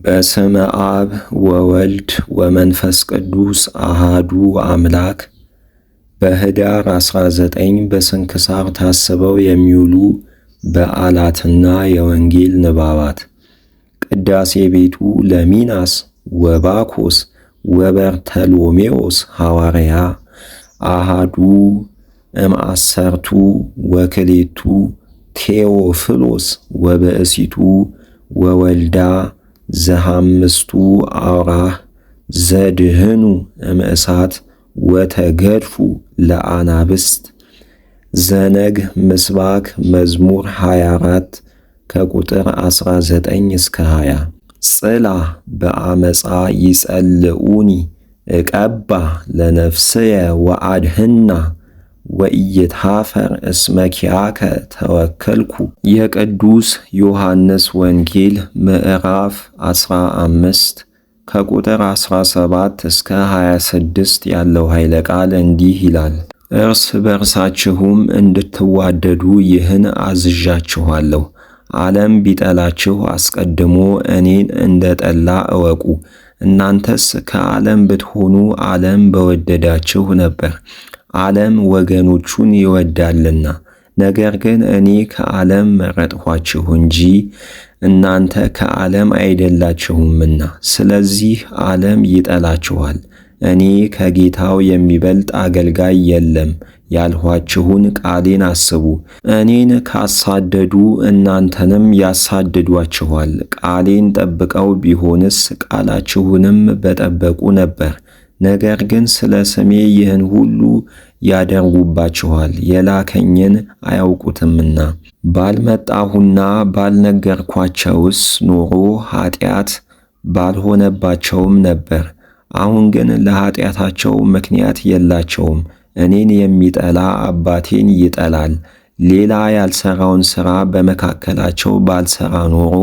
በስመ አብ ወወልድ ወመንፈስ ቅዱስ አሃዱ አምላክ። በኅዳር 19 በስንክሳር ታስበው የሚውሉ በዓላትና የወንጌል ንባባት። ቅዳሴ ቤቱ ለሚናስ ወባኮስ ወበርተሎሜዎስ ሐዋርያ አሃዱ እምአሰርቱ ወክሌቱ ቴዎፍሎስ ወብእሲቱ ወወልዳ ዘሐምስቱ አውራህ ዘድህኑ እምእሳት ወተገድፉ ለአናብስት። ዘነግ ምስባክ መዝሙር 24 ከቁጥር 19 እስከ 20። ጽላ በአመፃ ይጸልኡኒ እቀባ ለነፍስየ ወአድህና ወኢይትኀፈር እስመ ኪያከ ተወከልኩ። የቅዱስ ዮሐንስ ወንጌል ምዕራፍ 15 ከቁጥር 17 እስከ 26 ያለው ኃይለ ቃል እንዲህ ይላል። እርስ በርሳችሁም እንድትዋደዱ ይህን አዝዣችኋለሁ። ዓለም ቢጠላችሁ አስቀድሞ እኔን እንደጠላ እወቁ። እናንተስ ከዓለም ብትሆኑ ዓለም በወደዳችሁ ነበር። ዓለም ወገኖቹን ይወዳልና፣ ነገር ግን እኔ ከዓለም መረጥኋችሁ እንጂ እናንተ ከዓለም አይደላችሁምና። ስለዚህ ዓለም ይጠላችኋል። እኔ ከጌታው የሚበልጥ አገልጋይ የለም ያልኋችሁን ቃሌን አስቡ። እኔን ካሳደዱ እናንተንም ያሳድዷችኋል። ቃሌን ጠብቀው ቢሆንስ ቃላችሁንም በጠበቁ ነበር። ነገር ግን ስለ ስሜ ይህን ሁሉ ያደርጉባችኋል፣ የላከኝን አያውቁትምና። ባልመጣሁና ባልነገርኳቸውስ ኖሮ ኃጢአት ባልሆነባቸውም ነበር። አሁን ግን ለኃጢአታቸው ምክንያት የላቸውም። እኔን የሚጠላ አባቴን ይጠላል። ሌላ ያልሰራውን ሥራ በመካከላቸው ባልሰራ ኖሮ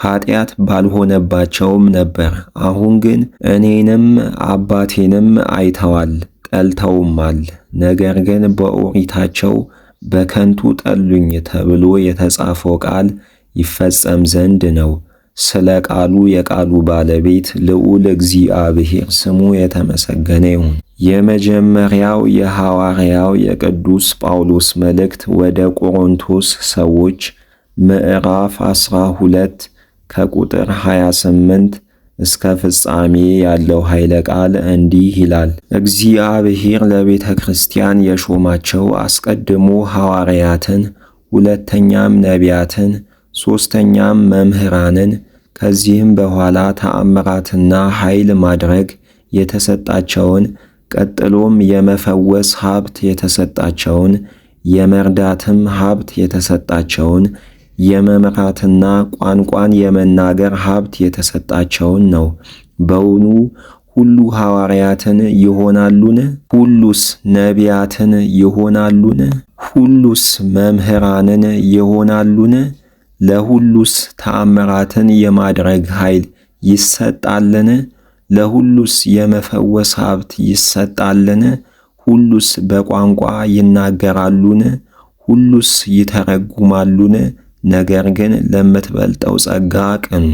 ኃጢአት ባልሆነባቸውም ነበር። አሁን ግን እኔንም አባቴንም አይተዋል ጠልተውማል። ነገር ግን በኦሪታቸው በከንቱ ጠሉኝ ተብሎ የተጻፈው ቃል ይፈጸም ዘንድ ነው። ስለ ቃሉ የቃሉ ባለቤት ልዑል እግዚአብሔር ስሙ የተመሰገነ ይሁን። የመጀመሪያው የሐዋርያው የቅዱስ ጳውሎስ መልእክት ወደ ቆሮንቶስ ሰዎች ምዕራፍ 12 ከቁጥር 28 እስከ ፍጻሜ ያለው ኃይለ ቃል እንዲህ ይላል። እግዚአብሔር ለቤተ ክርስቲያን የሾማቸው አስቀድሞ ሐዋርያትን፣ ሁለተኛም ነቢያትን፣ ሦስተኛም መምህራንን፣ ከዚህም በኋላ ተአምራትና ኃይል ማድረግ የተሰጣቸውን፣ ቀጥሎም የመፈወስ ሀብት የተሰጣቸውን፣ የመርዳትም ሀብት የተሰጣቸውን፣ የመምራትና ቋንቋን የመናገር ሀብት የተሰጣቸውን ነው። በውኑ ሁሉ ሐዋርያትን ይሆናሉን? ሁሉስ ነቢያትን ይሆናሉን? ሁሉስ መምህራንን ይሆናሉን? ለሁሉስ ተአምራትን የማድረግ ኃይል ይሰጣልን? ለሁሉስ የመፈወስ ሀብት ይሰጣልን? ሁሉስ በቋንቋ ይናገራሉን? ሁሉስ ይተረጉማሉን? ነገር ግን ለምትበልጠው ጸጋ ቅኑ፣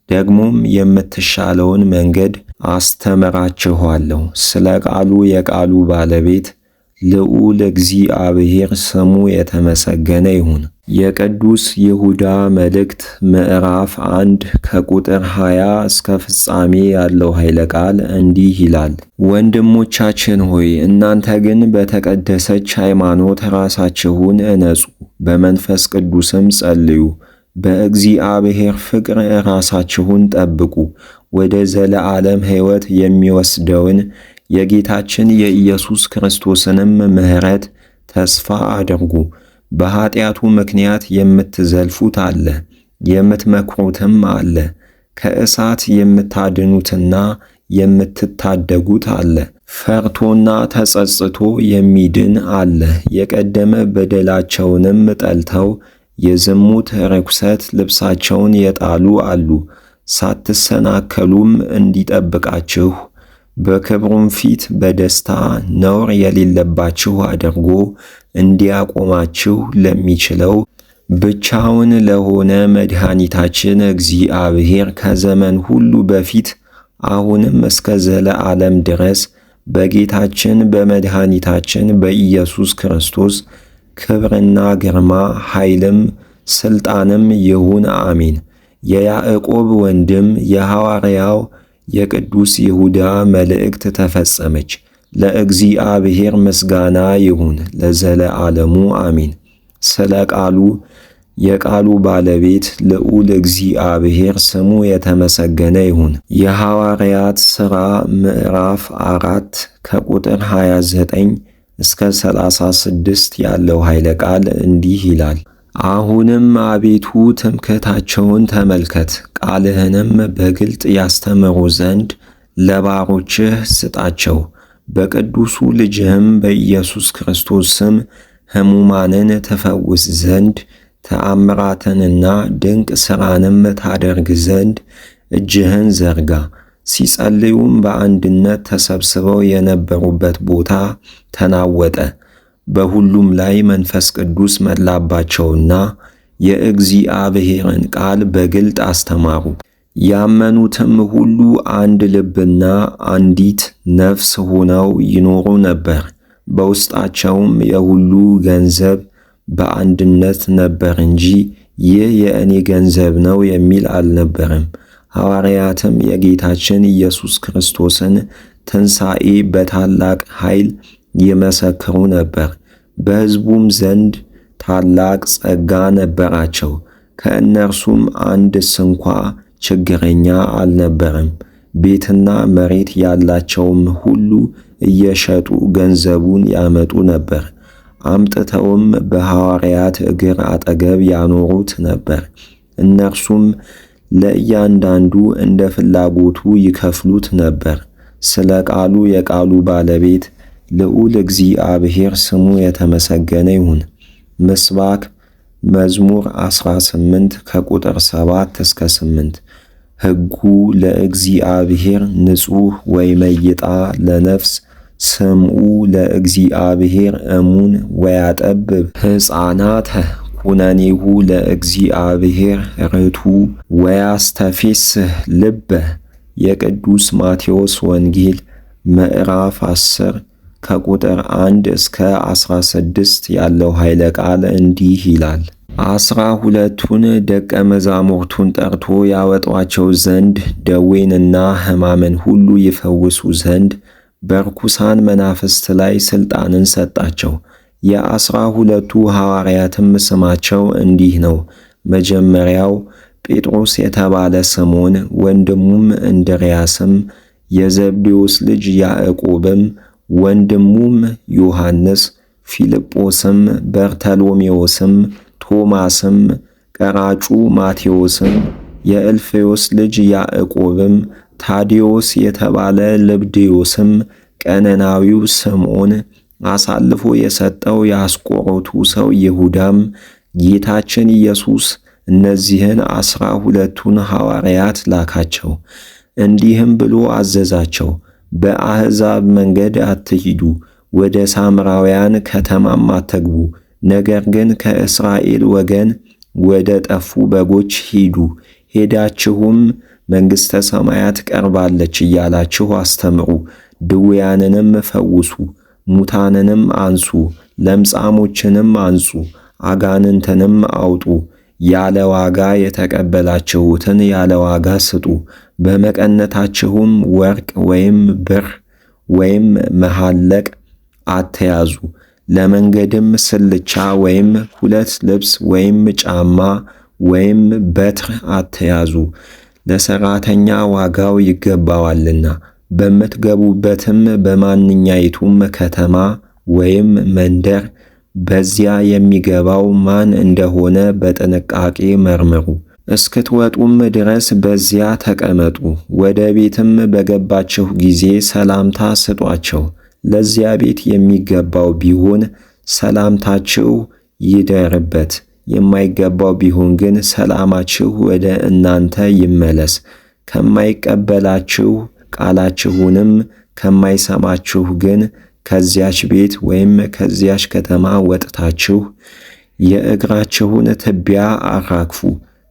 ደግሞም የምትሻለውን መንገድ አስተምራችኋለሁ። ስለ ቃሉ የቃሉ ባለቤት ልዑል እግዚአብሔር ስሙ የተመሰገነ ይሁን። የቅዱስ ይሁዳ መልእክት ምዕራፍ 1 ከቁጥር 20 እስከ ፍጻሜ ያለው ኃይለ ቃል እንዲህ ይላል። ወንድሞቻችን ሆይ እናንተ ግን በተቀደሰች ሃይማኖት ራሳችሁን እነጹ፣ በመንፈስ ቅዱስም ጸልዩ። በእግዚአብሔር ፍቅር ራሳችሁን ጠብቁ። ወደ ዘለዓለም ሕይወት የሚወስደውን የጌታችን የኢየሱስ ክርስቶስንም ምሕረት ተስፋ አድርጉ። በኃጢአቱ ምክንያት የምትዘልፉት አለ፣ የምትመክሩትም አለ። ከእሳት የምታድኑትና የምትታደጉት አለ። ፈርቶና ተጸጽቶ የሚድን አለ። የቀደመ በደላቸውንም ጠልተው የዝሙት ርኩሰት ልብሳቸውን የጣሉ አሉ። ሳትሰናከሉም እንዲጠብቃችሁ በክብሩም ፊት በደስታ ነውር የሌለባችሁ አድርጎ እንዲያቆማችሁ ለሚችለው ብቻውን ለሆነ መድኃኒታችን እግዚአብሔር ከዘመን ሁሉ በፊት አሁንም እስከ ዘለዓለም ድረስ በጌታችን በመድኃኒታችን በኢየሱስ ክርስቶስ ክብርና ግርማ ኃይልም ሥልጣንም ይሁን፣ አሜን። የያዕቆብ ወንድም የሐዋርያው የቅዱስ ይሁዳ መልእክት ተፈጸመች። ለእግዚአብሔር ምስጋና ይሁን ለዘለዓለሙ አሜን። ስለ ቃሉ የቃሉ ባለቤት ልዑል እግዚአብሔር ስሙ የተመሰገነ ይሁን። የሐዋርያት ሥራ ምዕራፍ 4 ከቁጥር 29 እስከ 36 ያለው ኃይለ ቃል እንዲህ ይላል። አሁንም አቤቱ ትምክህታቸውን ተመልከት፣ ቃልህንም በግልጥ ያስተምሩ ዘንድ ለባሮችህ ስጣቸው። በቅዱሱ ልጅህም በኢየሱስ ክርስቶስ ስም ሕሙማንን ትፈውስ ዘንድ ተአምራትንና ድንቅ ሥራንም ታደርግ ዘንድ እጅህን ዘርጋ። ሲጸልዩም በአንድነት ተሰብስበው የነበሩበት ቦታ ተናወጠ። በሁሉም ላይ መንፈስ ቅዱስ መላባቸውና የእግዚአብሔርን ቃል በግልጥ አስተማሩ። ያመኑትም ሁሉ አንድ ልብና አንዲት ነፍስ ሆነው ይኖሩ ነበር። በውስጣቸውም የሁሉ ገንዘብ በአንድነት ነበር እንጂ ይህ የእኔ ገንዘብ ነው የሚል አልነበረም። ሐዋርያትም የጌታችን ኢየሱስ ክርስቶስን ትንሣኤ በታላቅ ኃይል ይመሰክሩ ነበር። በሕዝቡም ዘንድ ታላቅ ጸጋ ነበራቸው። ከእነርሱም አንድ ስንኳ ችግረኛ አልነበረም። ቤትና መሬት ያላቸውም ሁሉ እየሸጡ ገንዘቡን ያመጡ ነበር። አምጥተውም በሐዋርያት እግር አጠገብ ያኖሩት ነበር። እነርሱም ለእያንዳንዱ እንደ ፍላጎቱ ይከፍሉት ነበር። ስለ ቃሉ የቃሉ ባለቤት ልዑል እግዚአብሔር ስሙ የተመሰገነ ይሁን። ምስባክ መዝሙር 18 ከቁጥር 7 እስከ 8 ሕጉ ለእግዚአብሔር ንጹሕ ወይመይጣ ለነፍስ ስምዑ ለእግዚአብሔር እሙን ወያጠብብ ሕፃናተ ኩነኔሁ ለእግዚአብሔር ርቱ ወያስተፌስህ ልበ። የቅዱስ ማቴዎስ ወንጌል ምዕራፍ 10 ከቁጥር 1 እስከ 16 ያለው ኃይለ ቃል እንዲህ ይላል። 12ቱን ደቀ መዛሙርቱን ጠርቶ ያወጧቸው ዘንድ ደዌንና ሕማምን ሁሉ ይፈውሱ ዘንድ በርኩሳን መናፍስት ላይ ሥልጣንን ሰጣቸው። የ12ቱ ሐዋርያትም ስማቸው እንዲህ ነው። መጀመሪያው ጴጥሮስ የተባለ ስምዖን፣ ወንድሙም እንድርያስም፣ የዘብዴዎስ ልጅ ያዕቆብም፣ ወንድሙም ዮሐንስ፣ ፊልጶስም፣ በርተሎሜዎስም፣ ቶማስም፣ ቀራጩ ማቴዎስም፣ የእልፌዎስ ልጅ ያዕቆብም፣ ታዴዎስ የተባለ ልብድዮስም፣ ቀነናዊው ስምዖን፣ አሳልፎ የሰጠው የአስቆሮቱ ሰው ይሁዳም። ጌታችን ኢየሱስ እነዚህን 12ቱን ሐዋርያት ላካቸው፣ እንዲህም ብሎ አዘዛቸው። በአሕዛብ መንገድ አትሂዱ፣ ወደ ሳምራውያን ከተማም አትግቡ። ነገር ግን ከእስራኤል ወገን ወደ ጠፉ በጎች ሂዱ። ሄዳችሁም መንግሥተ ሰማያት ቀርባለች እያላችሁ አስተምሩ። ድውያንንም ፈውሱ፣ ሙታንንም አንጹ፣ ለምጻሞችንም አንጹ፣ አጋንንትንም አውጡ። ያለ ዋጋ የተቀበላችሁትን ያለ ዋጋ ስጡ። በመቀነታችሁም ወርቅ ወይም ብር ወይም መሐለቅ አትያዙ። ለመንገድም ስልቻ ወይም 2 ልብስ ወይም ጫማ ወይም በትር አትያዙ። ለሠራተኛ ዋጋው ይገባዋልና። በምትገቡበትም በማንኛይቱም ከተማ ወይም መንደር በዚያ የሚገባው ማን እንደሆነ በጥንቃቄ መርምሩ። እስክትወጡም ድረስ በዚያ ተቀመጡ። ወደ ቤትም በገባችሁ ጊዜ ሰላምታ ስጧቸው። ለዚያ ቤት የሚገባው ቢሆን ሰላምታችሁ ይደርበት፣ የማይገባው ቢሆን ግን ሰላማችሁ ወደ እናንተ ይመለስ። ከማይቀበላችሁ ቃላችሁንም ከማይሰማችሁ ግን ከዚያች ቤት ወይም ከዚያች ከተማ ወጥታችሁ የእግራችሁን ትቢያ አራግፉ።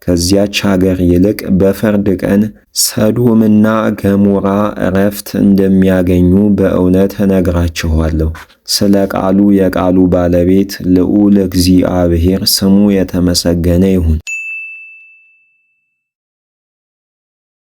ከዚያች አገር ይልቅ በፍርድ ቀን ሰዶምና ገሞራ ዕረፍት እንደሚያገኙ በእውነት እነግራችኋለሁ። ስለ ቃሉ የቃሉ ባለቤት ልዑል እግዚአብሔር ስሙ የተመሰገነ ይሁን።